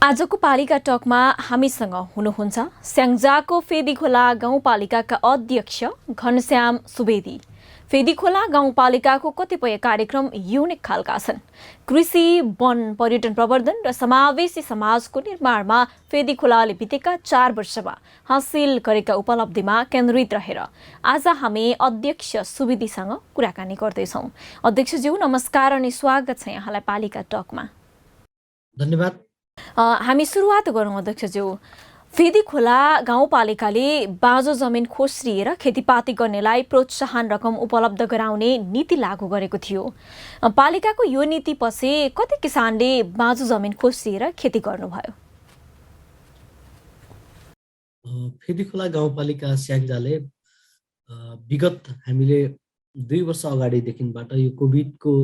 आजको पालिका टकमा हामीसँग हुनुहुन्छ स्याङ्जाको फेदीखोला गाउँपालिकाका अध्यक्ष घनश्याम सुवेदी। फेदीखोला गाउँपालिकाको कतिपय कार्यक्रम युनिक खालका छन्। कृषि, वन, पर्यटन प्रवर्धन र समावेशी समाजको निर्माणमा फेदीखोलाले बितेका 4 वर्षमा हासिल गरेका उपलब्धिमा केन्द्रित रहेर आज हामी अध्यक्ष सुवेदीसँग कुराकानी गर्दैछौँ। अध्यक्षज्यू नमस्कार अनि स्वागत छ यहाँलाई पालिका टकमा। धन्यवाद। हामी सुरुवात गरौँ अध्यक्षज्यू। फेदीखोला गाउँपालिकाले बाँझो जमिन खोस्रिएर खेतीपाती गर्नेलाई प्रोत्साहन रकम उपलब्ध गराउने नीति लागू गरेको थियो। पालिकाको यो नीतिपछि कति किसानले बाँझो जमिन खोस्रिएर खेती गर्नुभयो? फेदीखोला गाउँपालिका स्याङ्जाले विगत हामीले 2 वर्ष अगाडिदेखिबाट यो कोभिडको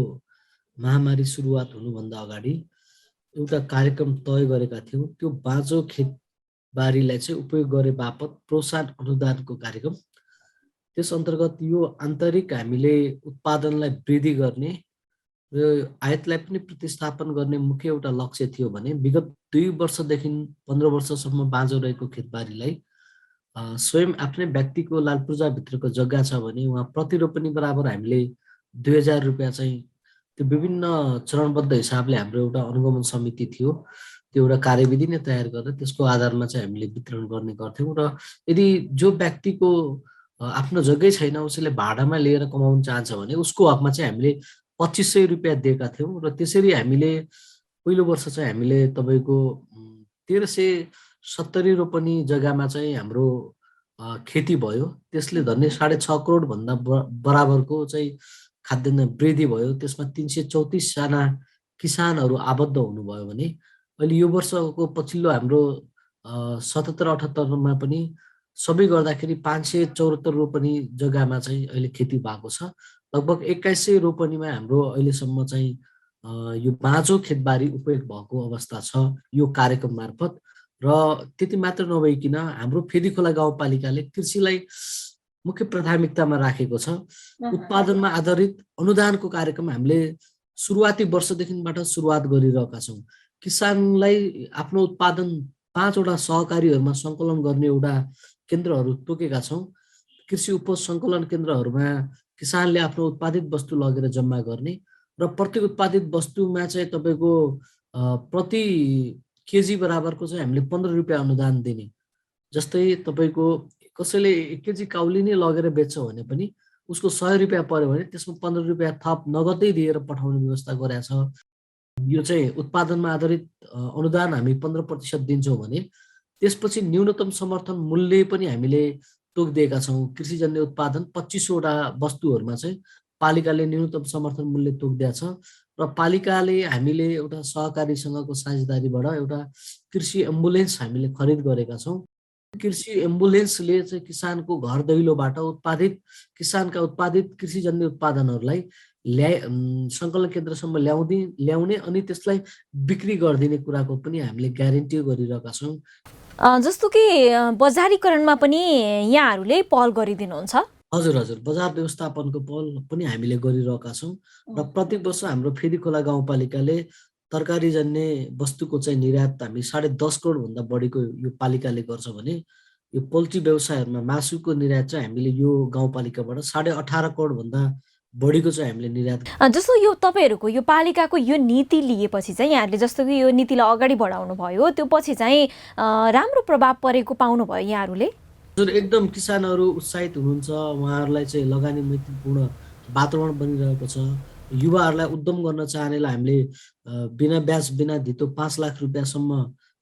महामारी सुरुवात हुनुभन्दा अगाडि एउटा कार्यक्रम तय गरेका थियौँ। त्यो बाँझो खेतबारीलाई चाहिँ उपयोग गरे बापत प्रोत्साहन अनुदानको कार्यक्रम। त्यस अन्तर्गत यो आन्तरिक हामीले उत्पादनलाई वृद्धि गर्ने र आयातलाई पनि प्रतिस्थापन गर्ने मुख्य एउटा लक्ष्य थियो भने विगत 2 वर्षदेखि 15 वर्षसम्म बाँझो रहेको खेतबारीलाई स्वयं आफ्नै व्यक्तिको लालपूर्जाभित्रको जग्गा छ भने उहाँ प्रतिरोपनी बराबर हामीले 2000 रुपियाँ चाहिँ त्यो विभिन्न चरणबद्ध हिसाबले हाम्रो एउटा अनुगमन समिति थियो, त्यो एउटा कार्यविधि नै तयार गरेर त्यसको आधारमा चाहिँ हामीले वितरण गर्ने गर्थ्यौँ। र यदि जो व्यक्तिको आफ्नो जग्गै छैन, उसैले भाडामा लिएर कमाउन चाहन्छ भने उसको हकमा चाहिँ हामीले 2500 रुपियाँ दिएका थियौँ। र त्यसरी हामीले पहिलो वर्ष चाहिँ हामीले तपाईँको 1370 रोपनी जग्गामा चाहिँ हाम्रो खेती भयो। त्यसले धन्य 6.5 करोड भन्दा बराबरको चाहिँ खाद्यान्न वृद्धि भयो। त्यसमा 334 जना किसानहरू आबद्ध हुनुभयो भने अहिले यो वर्षको पछिल्लो हाम्रो 77-78मा पनि सबै गर्दाखेरि 574 रोपनी जग्गामा चाहिँ अहिले खेती भएको छ। लगभग 2100 रोपनीमा हाम्रो अहिलेसम्म चाहिँ यो बाँझो खेतबारी उपयोग भएको अवस्था छ यो कार्यक्रम मार्फत। र त्यति मात्र नभइकन हाम्रो फेदीखोला गाउँपालिकाले कृषिलाई मुख्य प्राथमिकतामा राखेको छ। उत्पादनमा आधारित अनुदानको कार्यक्रम हामीले सुरुवाती वर्षदेखिबाट सुरुवात गरिरहेका छौँ। किसानलाई आफ्नो उत्पादन 5 वटा सहकारीहरूमा सङ्कलन गर्ने एउटा केन्द्रहरू तोकेका छौँ। कृषि उपज सङ्कलन केन्द्रहरूमा किसानले आफ्नो उत्पादित वस्तु लगेर जम्मा गर्ने र प्रति उत्पादित वस्तुमा चाहिँ तपाईँको प्रति केजी बराबरको चाहिँ हामीले 15 रुपियाँ अनुदान दिने। जस्तै तपाईँको कसैले 1 केजी काउली नै लगेर बेच्छ भने पनि उसको 100 रुपियाँ पर्यो भने त्यसमा 15 रुपियाँ थप नगदै दिएर पठाउने व्यवस्था गरेका छ। यो चाहिँ उत्पादनमा आधारित अनुदान हामी 15% दिन्छौँ भने त्यसपछि न्यूनतम समर्थन मूल्य पनि हामीले तोकिदिएका छौँ। कृषिजन्य उत्पादन 25 वटा वस्तुहरूमा चाहिँ पालिकाले न्यूनतम समर्थन मूल्य तोकिदिएको छ। र पालिकाले हामीले एउटा सहकारीसँगको साझेदारीबाट एउटा कृषि एम्बुलेन्स हामीले खरिद गरेका छौँ। कृषि एम्बुलेन्सले चाहिँ किसानको घर दैलोबाट किसानका उत्पादित कृषिजन्य उत्पादनहरूलाई सङ्कलन केन्द्रसम्म ल्याउने अनि त्यसलाई बिक्री गरिदिने कुराको पनि हामीले ग्यारेन्टी गरिरहेका छौँ। जस्तो कि बजारीकरणमा पनि यहाँहरूले पहल गरिदिनुहुन्छ? हजुर, बजार व्यवस्थापनको पहल पनि हामीले गरिरहेका छौँ। र प्रत्येक वर्ष हाम्रो फेदीखोला गाउँपालिकाले तरकारीजन्य वस्तुको चाहिँ निर्यात हामी 10.5 करोड भन्दा बढीको यो पालिकाले गर्छ भने यो पोल्ट्री व्यवसायहरूमा मासुको निर्यात चाहिँ हामीले यो गाउँपालिकाबाट 18.5 करोड भन्दा बढीको चाहिँ हामीले निर्यात। जस्तो यो तपाईँहरूको यो पालिकाको यो नीति लिएपछि चाहिँ यहाँहरूले जस्तो कि यो नीतिलाई अगाडि बढाउनु भयो, त्यो पछि चाहिँ राम्रो प्रभाव परेको पाउनुभयो यहाँहरूले? हजुर, एकदम किसानहरू उत्साहित हुनुहुन्छ। उहाँहरूलाई चाहिँ लगानी मैत्रीपूर्ण वातावरण बनिरहेको छ। युवाहरूलाई उद्यम गर्न चाहनेलाई हामीले बिना ब्याज बिना धितो 5 लाख रुपियाँसम्म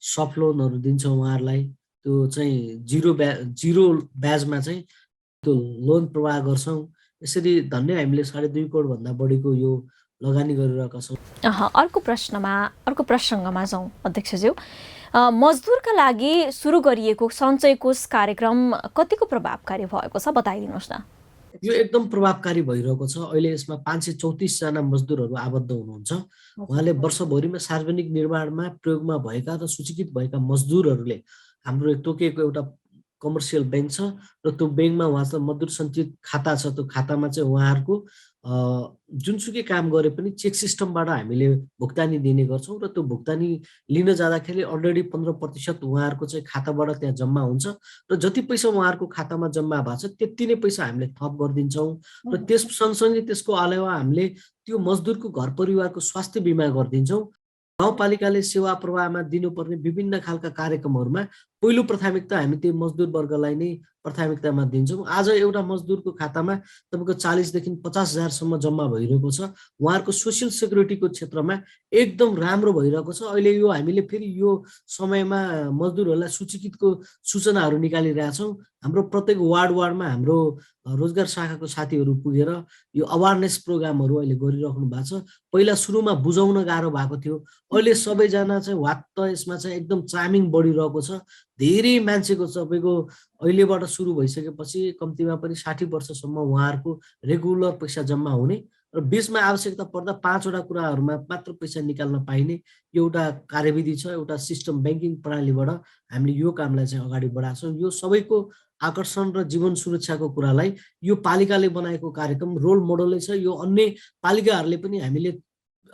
सफ्ट लोनहरू दिन्छौँ उहाँहरूलाई। त्यो चाहिँ जिरो ब्याजमा चाहिँ त्यो लोन प्रवाह गर्छौँ। यसरी धन्य हामीले 2.5 करोड भन्दा बढीको यो लगानी गरिरहेका छौँ। अर्को प्रसङ्गमा जाउँ अध्यक्षज्यू। मजदुरका लागि सुरु गरिएको सञ्चय कोष कार्यक्रम कतिको प्रभावकारी भएको छ बताइदिनुहोस् न। यो एकदम प्रभावकारी भइरहेको छ। अहिले यसमा 534 जना मजदुरहरू आबद्ध हुनुहुन्छ। उहाँले वर्षभरिमा सार्वजनिक निर्माणमा प्रयोगमा भएका र सूचीकृत भएका मजदुरहरूले हाम्रो तोकेको एउटा कमर्सियल ब्याङ्क छ र त्यो ब्याङ्कमा उहाँसँग मजदुर सञ्चित खाता छ। त्यो खातामा चाहिँ उहाँहरूको जुनसुकै काम गरे पनि चेक सिस्टमबाट हामीले भुक्तानी दिने गर्छौँ र त्यो भुक्तानी लिन जाँदाखेरि अलरेडी 15% उहाँहरूको चाहिँ खाताबाट त्यहाँ जम्मा हुन्छ र जति पैसा उहाँहरूको खातामा जम्मा भएको छ त्यति नै पैसा हामीले थप गरिदिन्छौँ र त्यस सँगसँगै त्यसको अलावा हामीले त्यो मजदुरको घर परिवारको स्वास्थ्य बिमा गरिदिन्छौँ। गाउँपालिकाले सेवा प्रवाहमा दिनुपर्ने विभिन्न खालका कार्यक्रमहरूमा पहिलो प्राथमिकता हामी त्यो मजदुर वर्गलाई नै प्राथमिकतामा दिन्छौँ। आज एउटा मजदुरको खातामा तपाईँको 40,000 देखि 50,000सम्म जम्मा भइरहेको छ। उहाँहरूको सोसियल सेक्युरिटीको क्षेत्रमा एकदम राम्रो भइरहेको छ। अहिले यो हामीले फेरि यो समयमा मजदुरहरूलाई सूचीकृतको सूचनाहरू निकालिरहेछौँ। हाम्रो प्रत्येक वार्डमा हाम्रो रोजगार शाखाको साथीहरू पुगेर यो अवेरनेस प्रोग्रामहरू अहिले गरिराख्नु भएको छ। पहिला सुरुमा बुझाउन गाह्रो भएको थियो, अहिले सबैजना चाहिँ वात्त यसमा चाहिँ एकदम चामिङ बढिरहेको छ। धेरै मान्छेको तपाईँको अहिलेबाट सुरु भइसकेपछि कम्तीमा पनि 60 वर्षसम्म उहाँहरूको रेगुलर पैसा जम्मा हुने र बिचमा आवश्यकता पर्दा 5वटा कुराहरूमा मात्र पैसा निकाल्न पाइने एउटा कार्यविधि छ। एउटा सिस्टम ब्याङ्किङ प्रणालीबाट हामीले यो कामलाई चाहिँ अगाडि बढाएको छौँ। यो सबैको आकर्षण र जीवन सुरक्षाको कुरालाई यो पालिकाले बनाएको कार्यक्रम रोल मोडलै छ। यो अन्य पालिकाहरूले पनि हामीले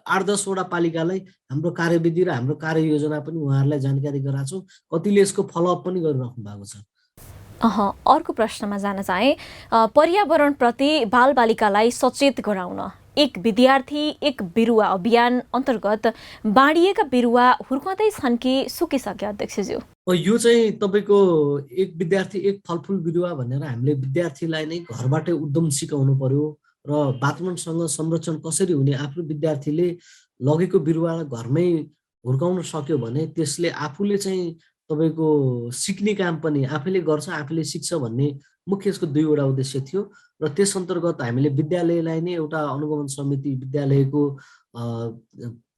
8-10वटा पालिकालाई हाम्रो कार्यविधि र हाम्रो कार्ययोजना पनि उहाँहरूलाई जानकारी गराएको छौँ। कतिले यसको फलोअप पनि गरिराख्नु भएको छ। अर्को प्रश्नमा जान चाहे, पर्यावरणप्रति बालबालिकालाई सचेत गराउन एक विद्यार्थी एक बिरुवा अभियान अन्तर्गत बाँडिएका बिरुवा हुर्काउँदै छन् कि सुकिसक्यो अध्यक्षज्यू? यो चाहिँ तपाईँको एक विद्यार्थी एक फलफुल बिरुवा भनेर हामीले विद्यार्थीलाई नै घरबाटै उद्यम सिकाउनु पर्यो र वातावरणसँग संरक्षण कसरी हुने आफ्नो विद्यार्थीले लगेको बिरुवालाई घरमै हुर्काउन सक्यो भने त्यसले आफूले चाहिँ तपाईँको सिक्ने काम पनि आफैले गर्छ, आफैले सिक्छ भन्ने मुख्य यसको 2वटा उद्देश्य थियो। र त्यस अन्तर्गत हामीले विद्यालयलाई नै एउटा अनुगमन समिति, विद्यालयको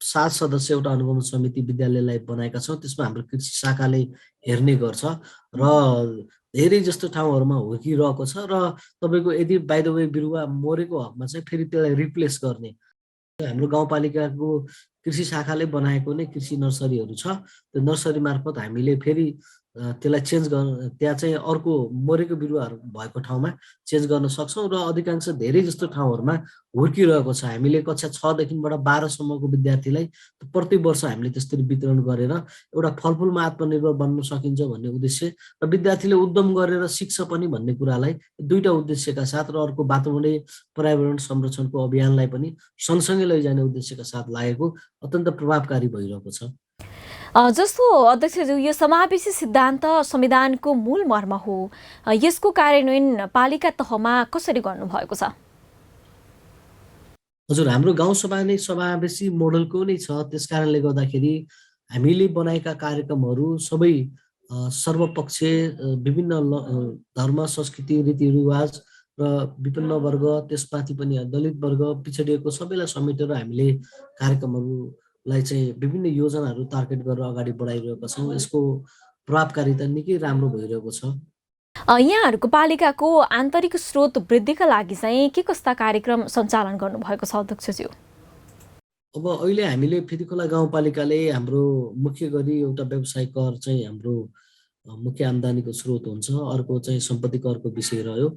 7 सदस्य एउटा अनुगमन समिति विद्यालयलाई बनाएका छौँ। त्यसमा हाम्रो कृषि शाखाले हेर्ने गर्छ र धेरै जस्तो ठाउँहरूमा हुर्किरहेको छ। र तपाईँको यदि बाइ द वे बिरुवा मरेको हकमा चाहिँ फेरि त्यसलाई रिप्लेस गर्ने हाम्रो गाउँपालिकाको कृषि शाखाले बनाएको नै कृषि नर्सरीहरू छ। त्यो नर्सरी मार्फत हामीले फेरि त्यसलाई चेन्ज गर्न, त्यहाँ चाहिँ अर्को मरेको बिरुवाहरू भएको ठाउँमा चेन्ज गर्न सक्छौँ र अधिकांश धेरै जस्तो ठाउँहरूमा हुर्किरहेको छ। हामीले कक्षा 6देखि 12सम्मको विद्यार्थीलाई प्रति वर्ष हामीले त्यसरी वितरण गरेर एउटा फलफुलमा आत्मनिर्भर बन्न सकिन्छ भन्ने उद्देश्य र विद्यार्थीले उद्यम गरेर सिक्छ पनि भन्ने कुरालाई 2टा उद्देश्यका साथ र अर्को वातावरणीय पर्यावरण संरक्षणको अभियानलाई पनि सँगसँगै लैजाने उद्देश्यका साथ लागेको अत्यन्त प्रभावकारी भइरहेको छ। जस्तो अध्यक्षज्यू, यो समावेशी सिद्धान्त संविधानको मूल मर्म हो, यसको कार्यान्वयन पालिका तहमा कसरी गर्नुभएको छ? हजुर, हाम्रो गाउँसभा नै समावेशी मोडलको नै छ। त्यसकारणले गर्दाखेरि हामीले बनाएका कार्यक्रमहरू सबै सर्वपक्षीय, विभिन्न धर्म, संस्कृति, रीतिरिवाज र विभिन्न वर्ग, त्यसमाथि पनि दलित वर्ग, पिछडिएको सबैलाई समेटेर हामीले कार्यक्रमहरूलाई चाहिँ विभिन्न योजनाहरू टार्गेट गरेर अगाडि बढाइरहेका छौँ। यसको प्रभावकारिता निकै राम्रो भइरहेको छ। यहाँहरूको पालिकाको आन्तरिक स्रोत वृद्धिका लागि चाहिँ के कस्ता कार्यक्रम सञ्चालन गर्नुभएको छ अध्यक्षज्यू? अब अहिले हामीले फेदीखोला गाउँपालिकाले हाम्रो मुख्य गरी एउटा व्यवसाय कर चाहिँ हाम्रो मुख्य आम्दानीको स्रोत हुन्छ। अर्को चाहिँ सम्पत्ति करको विषय रह्यो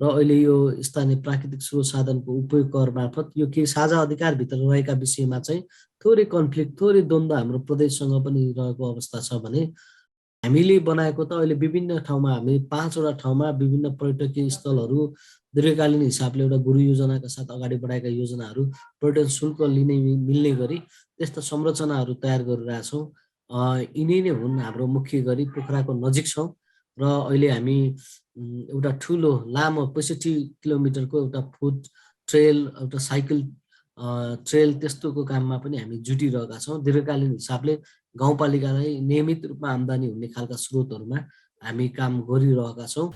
र अहिले यो स्थानीय प्राकृतिक स्रोत साधनको उपयोग कर मार्फत यो केही साझा अधिकारभित्र रहेका विषयमा चाहिँ थोरै कन्फ्लिक्ट, थोरै द्वन्द्व हाम्रो प्रदेशसँग पनि रहेको अवस्था छ भने हामीले बनाएको त अहिले विभिन्न ठाउँमा हामी 5वटा ठाउँमा विभिन्न पर्यटकीय स्थलहरू दीर्घकालीन हिसाबले एउटा गुरु योजनाका साथ अगाडि बढाएका योजनाहरू पर्यटन शुल्क लिने मिल्ने गरी त्यस्ता संरचनाहरू तयार गरिरहेछौँ। यिनै नै हुन्। हाम्रो मुख्य गरी पोखराको नजिक छौँ र अहिले हामी एउटा ठुलो लामो 65 किलोमिटरको एउटा फुट ट्रेल, एउटा साइकल ट्रेल त्यस्तोको काममा पनि हामी जुटिरहेका छौँ। दीर्घकालीन हिसाबले गाउँपालिकालाई नियमित रूपमा आम्दानी हुने खालका स्रोतहरूमा हामी काम गरिरहेका छौँ।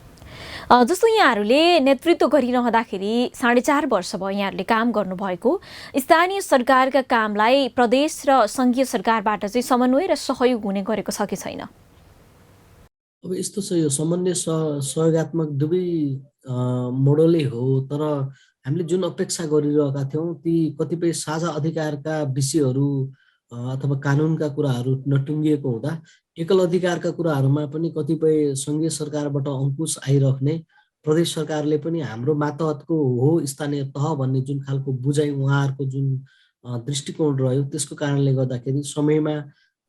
जस्तो यहाँहरूले नेतृत्व गरिरहँदाखेरि 4.5 वर्ष भयो यहाँहरूले काम गर्नुभएको, स्थानीय सरकारका कामलाई प्रदेश र सङ्घीय सरकारबाट चाहिँ समन्वय र सहयोग हुने गरेको छ कि छैन? अब यस्तो छ, यो समन्वय सहयोगात्मक दुवै मोडलै हो। तर हामीले जुन अपेक्षा गरिरहेका थियौँ ती कतिपय साझा अधिकारका विषयहरू अथवा कानुनका कुराहरू नटुङ्गिएको हुँदा एकल अधिकारका कुराहरूमा पनि कतिपय सङ्घीय सरकारबाट अङ्कुश आइराख्ने प्रदेश सरकारले पनि हाम्रो मातहतको हो स्थानीय तह भन्ने जुन खालको बुझाइ उहाँहरूको जुन दृष्टिकोण रह्यो त्यसको कारणले गर्दाखेरि समयमा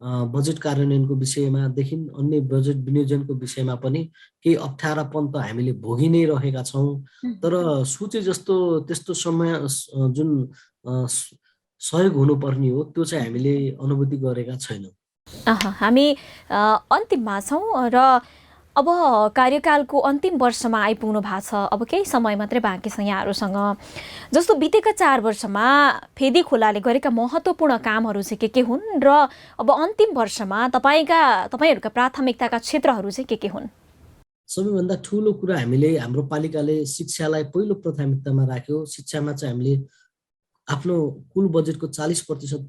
बजेट कार्यान्वयनको विषयमादेखि अन्य बजेट विनियोजनको विषयमा पनि केही अप्ठ्यारापन त हामीले भोगि नै रहेका छौँ। तर सोचे जस्तो त्यस्तो समय जुन सहयोग हुनुपर्ने हो त्यो चाहिँ हामीले अनुभूति गरेका छैनौँ। हामी अन्तिममा छौँ र अब कार्यकालको अन्तिम वर्षमा आइपुग्नु भएको छ। अब केही समय मात्रै बाँकी छ यहाँहरूसँग। जस्तो बितेका 4 वर्षमा फेदी खोलाले गरेका महत्त्वपूर्ण कामहरू चाहिँ के हुन् र अब अन्तिम वर्षमा तपाईँहरूका प्राथमिकताका क्षेत्रहरू चाहिँ के हुन्? सबैभन्दा ठुलो कुरा हामीले हाम्रो पालिकाले शिक्षालाई पहिलो प्राथमिकतामा राख्यो। शिक्षामा चाहिँ हामीले आफ्नो कुल बजेटको 40%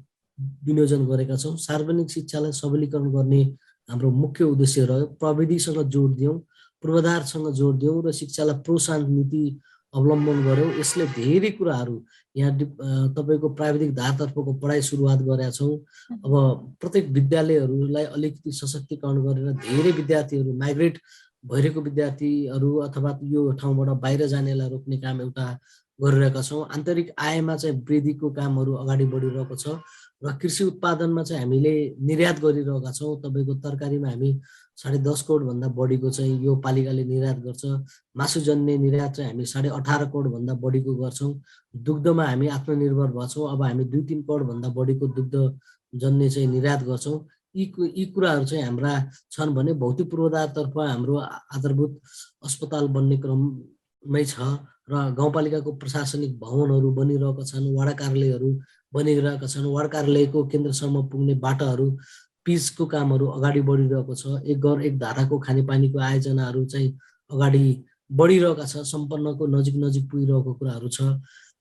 विनियोजन गरेका छौँ। सार्वजनिक शिक्षालाई सबलीकरण गर्ने हाम्रो मुख्य उद्देश्य रह्यो। प्रविधिसँग जोड दियौँ, पूर्वाधारसँग जोड दियौँ र शिक्षालाई प्रोत्साहन नीति अवलम्बन गऱ्यौँ। यसले धेरै कुराहरू यहाँ तपाईँको प्राविधिक धारतर्फको पढाइ सुरुवात गरेका छौँ। अब प्रत्येक विद्यालयहरूलाई अलिकति सशक्तिकरण गरेर धेरै विद्यार्थीहरू माइग्रेट भइरहेको विद्यार्थीहरू अथवा यो ठाउँबाट बाहिर जानेलाई रोक्ने काम एउटा गरिरहेका छौँ। आन्तरिक आयमा चाहिँ वृद्धिको कामहरू अगाडि बढिरहेको छ र कृषि उत्पादनमा चाहिँ हामीले निर्यात गरिरहेका छौँ। तपाईँको तरकारीमा हामी 10.5 करोडभन्दा बढीको चाहिँ यो पालिकाले निर्यात गर्छ। मासुजन्य निर्यात चाहिँ हामी 18.5 करोडभन्दा बढीको गर्छौँ। दुग्धमा हामी आत्मनिर्भर भएछौँ। अब हामी 2-3 करोडभन्दा बढीको दुग्धजन्य चाहिँ निर्यात गर्छौँ। यी कुराहरू चाहिँ हाम्रा छन् भने भौतिक पूर्वाधारतर्फ हाम्रो आधारभूत अस्पताल बन्ने क्रममै छ र गाउँपालिकाको प्रशासनिक भवनहरू बनिरहेका छन्, वडा कार्यालयहरू बनिरहेका छन्। वडा कार्यालयको केन्द्रसम्म पुग्ने बाटाहरू पिचको कामहरू अगाडि बढिरहेको छ। एक घर एक धाराको खानेपानीको आयोजनाहरू चाहिँ अगाडि बढिरहेका छ। सम्पन्नको नजिक पुगिरहेको कुराहरू छ।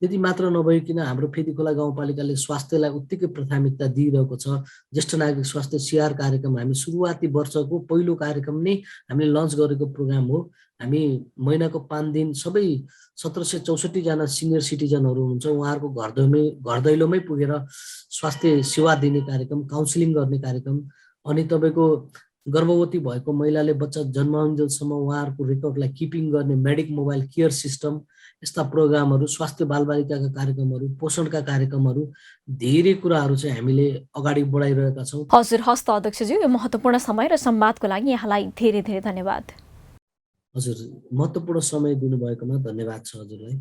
त्यति मात्र नभइकन हाम्रो फेदी खोला गाउँपालिकाले स्वास्थ्यलाई उत्तिकै प्राथमिकता दिइरहेको छ। ज्येष्ठ नागरिक स्वास्थ्य सिआर कार्यक्रम हामी सुरुवाती वर्षको पहिलो कार्यक्रम नै हामीले लन्च गरेको प्रोग्राम हो। हामी महिनाको 5 दिन सबै 1764 जना सिनियर सिटिजनहरू हुनुहुन्छ, उहाँहरूको घर दैलोमै पुगेर स्वास्थ्य सेवा दिने कार्यक्रम, काउन्सिलिङ गर्ने कार्यक्रम, अनि तपाईँको गर्भवती भएको महिलाले बच्चा जन्माउन्जेलसम्म उहाँहरूको रेकर्डलाई किपिङ गर्ने मेडिक मोबाइल केयर सिस्टम, यस्ता प्रोग्रामहरू, स्वास्थ्य बालबालिकाका कार्यक्रमहरू, पोषणका कार्यक्रमहरू, धेरै कुराहरू चाहिँ हामीले अगाडि बढाइरहेका छौँ। हजुर, हस्त अध्यक्षज्यू, यो महत्त्वपूर्ण समय र संवादको लागि यहाँलाई धेरै धेरै धन्यवाद। हजुर, महत्त्वपूर्ण समय दिनुभएकोमा धन्यवाद छ हजुरलाई।